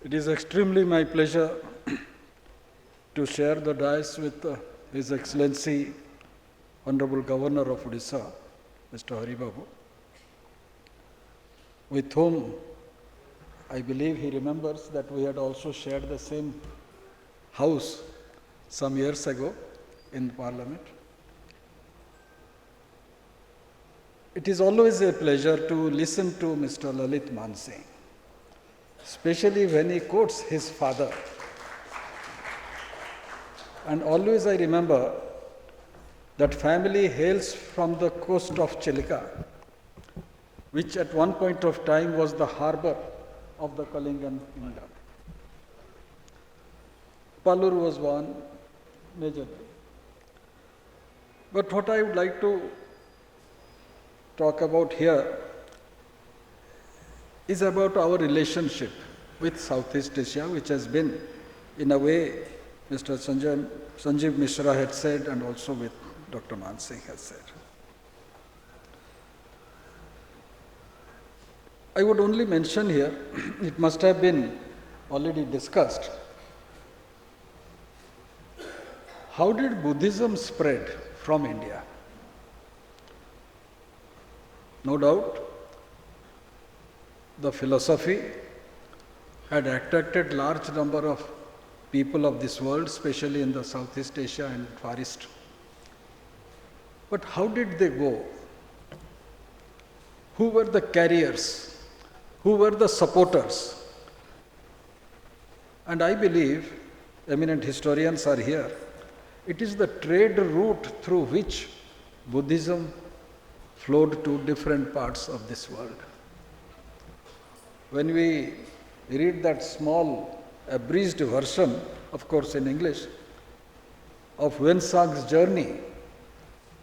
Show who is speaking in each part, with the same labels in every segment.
Speaker 1: It is extremely my pleasure to share the dais with His Excellency, Honorable Governor of Odisha, Mr. Hari Babu, with whom I believe he remembers that we had also shared the same house some years ago in Parliament. It is always a pleasure to listen to Mr. Lalit Mansingh, especially when he quotes his father. And always I remember that family hails from the coast of Chilika, which at one point of time was the harbor of the Kalinga kingdom. Palur was one majorly. But what I would like to talk about here is about our relationship with Southeast Asia, which has been, in a way, Mr. Sanjeev Mishra had said, and also with Dr. Mansingh has said. I would only mention here, it must have been already discussed, how did Buddhism spread from India? No doubt, the philosophy had attracted large number of people of this world, especially in the Southeast Asia and Far East. But how did they go? Who were the carriers? Who were the supporters? And I believe, eminent historians are here, it is the trade route through which Buddhism flowed to different parts of this world. When we read that small abridged version, of course in English, of Wensag's journey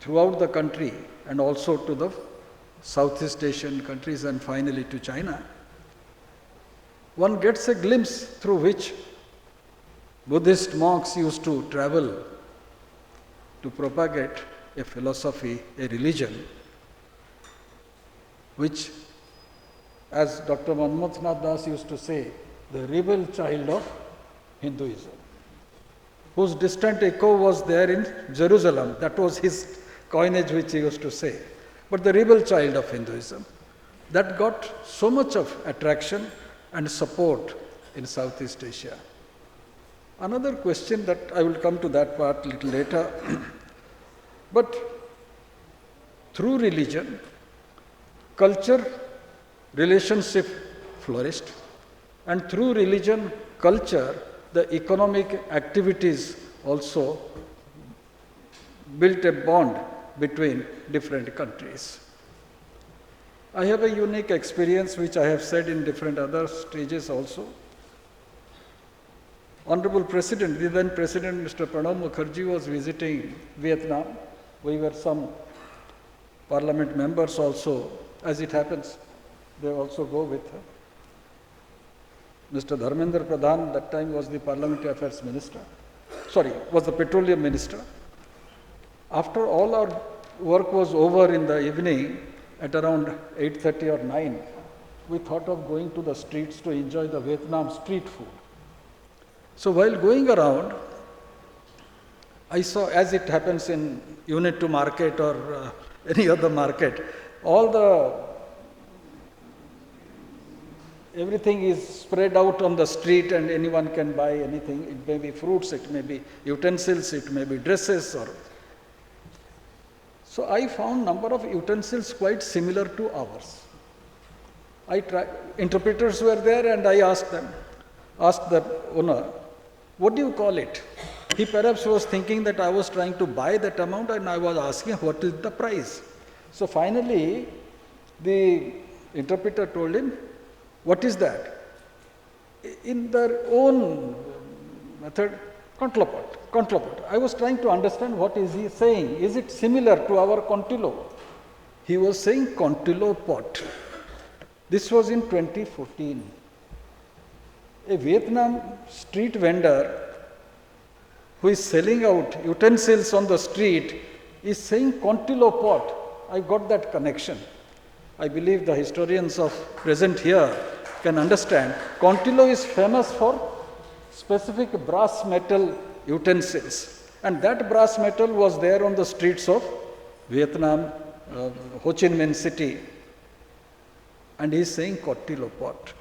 Speaker 1: throughout the country and also to the Southeast Asian countries and finally to China, one gets a glimpse through which Buddhist monks used to travel to propagate a philosophy, a religion, which, as Dr. Manmothnath Das used to say, the rebel child of Hinduism, whose distant echo was there in Jerusalem. That was his coinage which he used to say. But the rebel child of Hinduism, that got so much of attraction and support in Southeast Asia. Another question that I will come to that part a little later, but through religion, culture, relationship flourished, and through religion, culture, the economic activities also built a bond between different countries. I have a unique experience which I have said in different other stages also. Honorable President, the then President Mr. Pranab Mukherjee was visiting Vietnam. We were some parliament members also, as it happens, they also go with her. Mr. Dharmendra Pradhan, that time was the Parliamentary Affairs Minister, was the Petroleum Minister. After all our work was over in the evening, at around 8:30 or 9, we thought of going to the streets to enjoy the Vietnam street food. So while going around, I saw, as it happens in Unit 2 market or any other market, everything is spread out on the street and anyone can buy anything. It may be fruits, it may be utensils, it may be dresses. So I found number of utensils quite similar to ours. Interpreters were there and I asked the owner, what do you call it? He perhaps was thinking that I was trying to buy that amount and I was asking what is the price. So finally, the interpreter told him, what is that? In their own method, contlopot. I was trying to understand what is he saying. Is it similar to our contillo? He was saying contillo pot. This was in 2014. A Vietnam street vendor who is selling out utensils on the street is saying contillo pot. I got that connection. I believe the historians of present here can understand, Contilo is famous for specific brass metal utensils. And that brass metal was there on the streets of Vietnam, Ho Chi Minh City. And he is saying Contilo pot.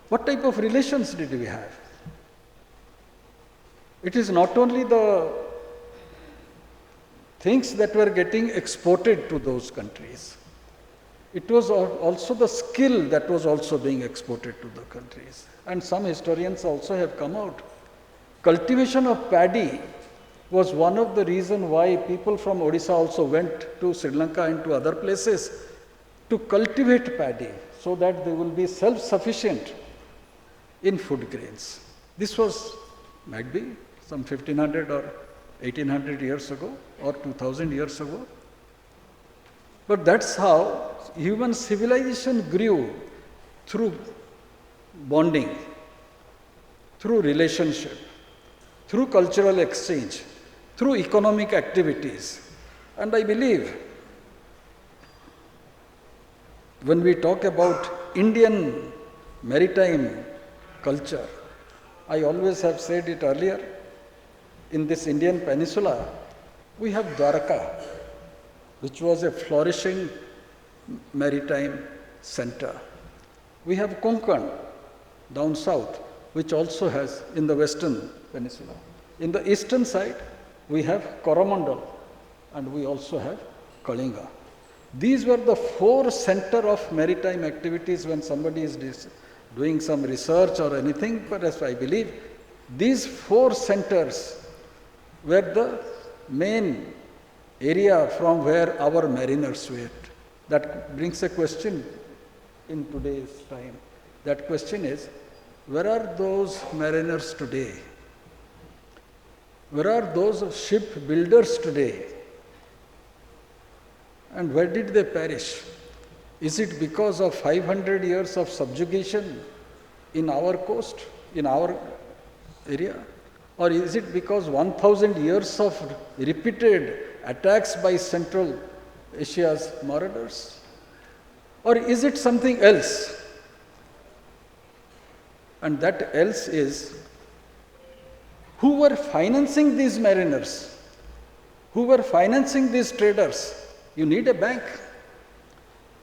Speaker 1: What type of relations did we have? It is not only the things that were getting exported to those countries. It was also the skill that was also being exported to the countries. And some historians also have come out. Cultivation of paddy was one of the reasons why people from Odisha also went to Sri Lanka and to other places to cultivate paddy so that they will be self-sufficient in food grains. This was, might be, some 1500 or 1800 years ago or 2000 years ago. But that's how human civilization grew, through bonding, through relationship, through cultural exchange, through economic activities. And I believe when we talk about Indian maritime culture, I always have said it earlier, in this Indian peninsula, we have Dwarka, which was a flourishing maritime center. We have Konkan down south, which also has in the western peninsula. In the eastern side, we have Coromandel, and we also have Kalinga. These were the four centers of maritime activities when somebody is doing some research or anything, but as I believe, these four centers were the main area from where our mariners went. That brings a question in today's time. That question is, where are those mariners today? Where are those ship builders today? And where did they perish? Is it because of 500 years of subjugation in our coast, in our area? Or is it because 1000 years of repeated attacks by Central Asia's marauders? Or is it something else? And that else is, who were financing these mariners? Who were financing these traders? You need a bank.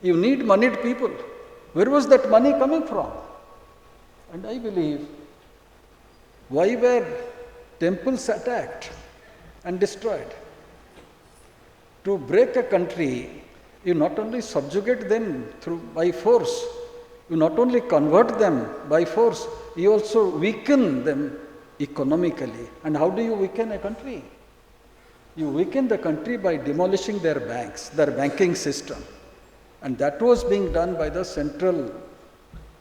Speaker 1: You need moneyed people. Where was that money coming from? And I believe, why were temples attacked and destroyed? To break a country, you not only subjugate them by force, you not only convert them by force, you also weaken them economically. And how do you weaken a country? You weaken the country by demolishing their banks, their banking system. And that was being done by the Central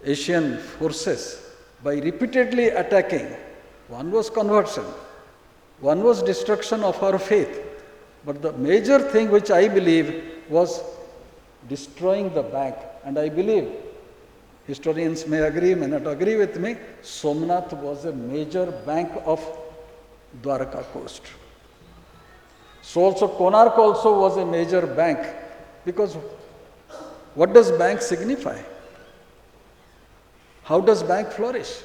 Speaker 1: Asian forces by repeatedly attacking. One was conversion, one was destruction of our faith. But the major thing which I believe was destroying the bank. And I believe, historians may agree, may not agree with me, Somnath was a major bank of Dwarka coast. So also Konark also was a major bank, because what does bank signify? How does bank flourish?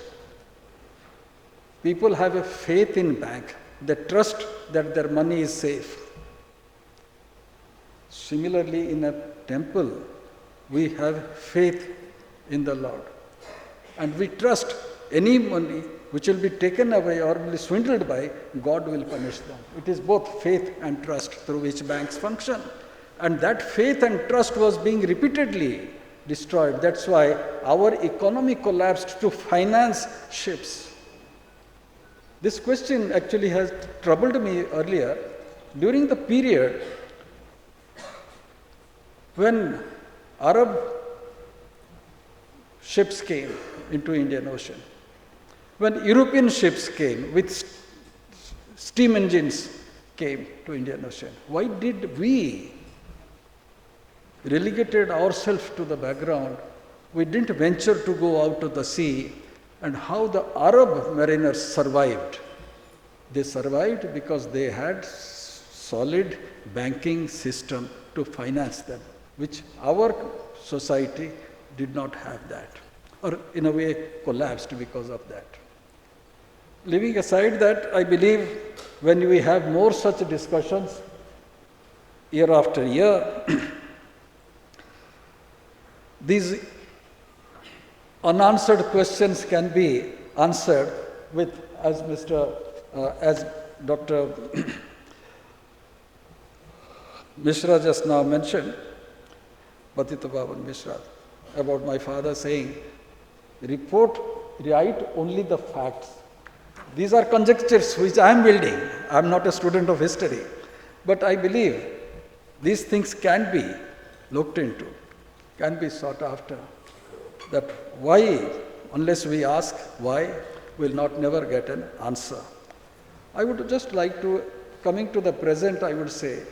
Speaker 1: People have a faith in bank. They trust that their money is safe. Similarly, in a temple, we have faith in the Lord. And we trust any money which will be taken away or will be swindled by, God will punish them. It is both faith and trust through which banks function. And that faith and trust was being repeatedly destroyed. That's why our economy collapsed to finance ships. This question actually has troubled me earlier. During the period when Arab ships came into Indian Ocean, when European ships came with steam engines came to Indian Ocean, why did we relegated ourselves to the background? We didn't venture to go out to the sea. And how the Arab mariners survived? They survived because they had solid banking system to finance them, which our society did not have that. or in a way collapsed because of that. Leaving aside that, I believe when we have more such discussions year after year, these unanswered questions can be answered with, as Dr. Mishra just now mentioned, Patita Pavan Mishra, about my father saying, write only the facts. These are conjectures which I am building. I am not a student of history. But I believe these things can be looked into, can be sought after. That why, unless we ask why, we'll never get an answer. I would just like to, coming to the present, I would say,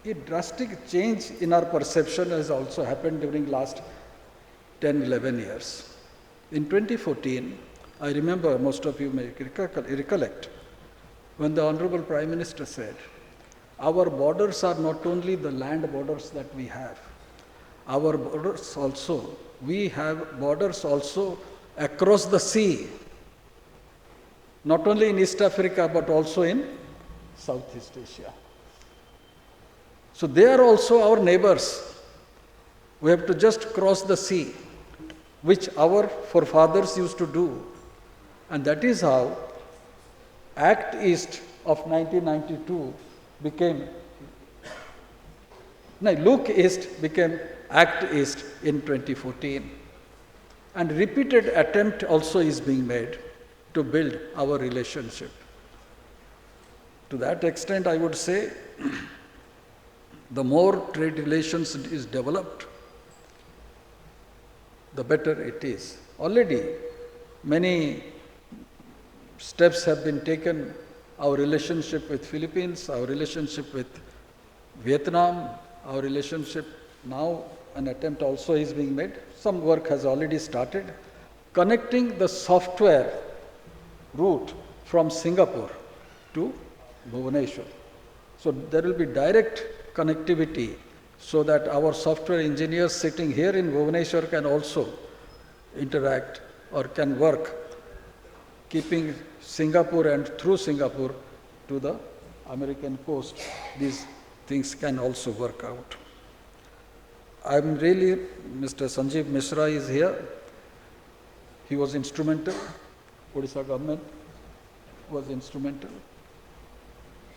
Speaker 1: a drastic change in our perception has also happened during last 10, 11 years. In 2014, I remember, most of you may recollect, when the Honorable Prime Minister said, our borders are not only the land borders that we have, our borders also, we have borders also across the sea, not only in East Africa, but also in Southeast Asia. So they are also our neighbors. We have to just cross the sea, which our forefathers used to do. And that is how Act East of 1992 Look East became Act East in 2014. And repeated attempt also is being made to build our relationship. To that extent, I would say, the more trade relations is developed, the better it is. Already, many steps have been taken. Our relationship with Philippines, our relationship with Vietnam, our relationship now, an attempt also is being made. Some work has already started, connecting the software route from Singapore to Bhubaneswar. So there will be direct connectivity so that our software engineers sitting here in Bhubaneswar can also interact or can work, keeping Singapore and through Singapore to the American coast. These things can also work out. I'm really, Mr. Sanjeev Mishra is here. He was instrumental, Odisha government was instrumental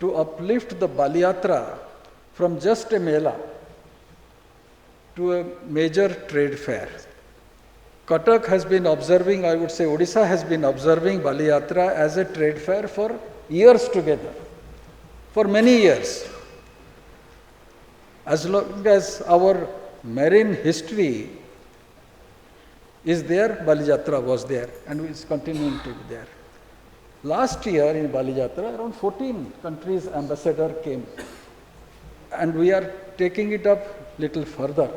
Speaker 1: to uplift the Baliyatra from just a mela to a major trade fair. Cuttack has been observing, I would say Odisha has been observing Baliyatra as a trade fair for years together, for many years. As long as our marine history is there, Baliyatra was there and is continuing to be there. Last year in Baliyatra, around 14 countries' ambassador came, and we are taking it up little further,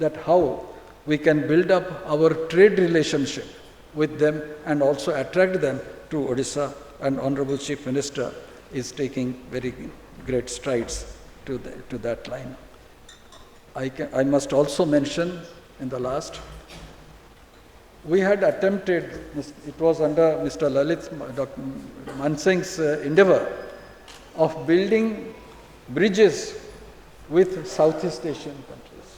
Speaker 1: that how we can build up our trade relationship with them and also attract them to Odisha, and Honorable Chief Minister is taking very great strides to that line. I must also mention in the last, we had attempted, it was under Mr. Lalit Mansing's endeavor of building bridges with Southeast Asian countries.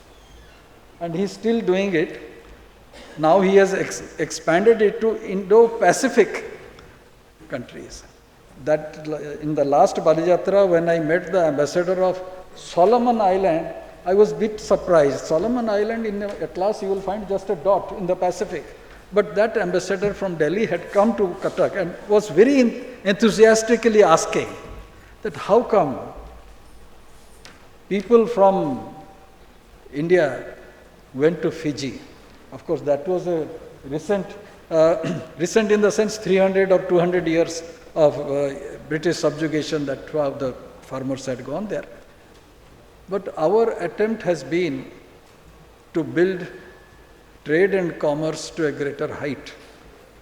Speaker 1: And he's still doing it. Now he has expanded it to Indo-Pacific countries. That in the last Baliyatra, when I met the ambassador of Solomon Island, I was a bit surprised. Solomon Island in Atlas, you will find just a dot in the Pacific. But that ambassador from Delhi had come to Cuttack and was very enthusiastically asking that how come people from India went to Fiji. Of course, that was a recent in the sense 300 or 200 years of British subjugation that the farmers had gone there. But our attempt has been to build trade and commerce to a greater height,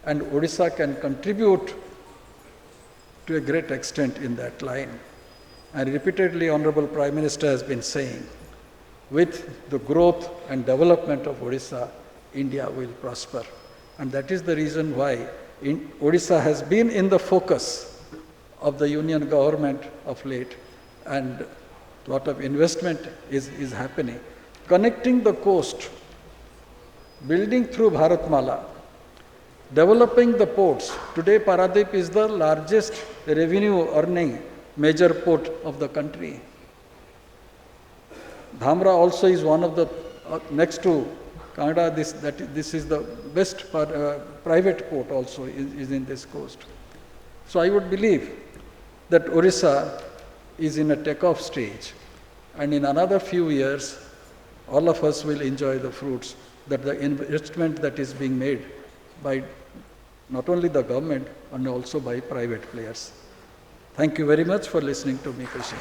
Speaker 1: and Odisha can contribute to a great extent in that line. And repeatedly, Honorable Prime Minister has been saying, with the growth and development of Odisha, India will prosper. And that is the reason why Odisha has been in the focus of the union government of late, and a lot of investment is happening. Connecting the coast, building through Bharatmala, developing the ports. Today Paradip is the largest revenue earning major port of the country. Dhamra also is one of the, next to Kannada, this is the best private port also is in this coast. So I would believe that Orissa is in a takeoff stage, and in another few years all of us will enjoy the fruits that the investment that is being made by not only the government and also by private players. Thank you very much for listening to me, Krishna.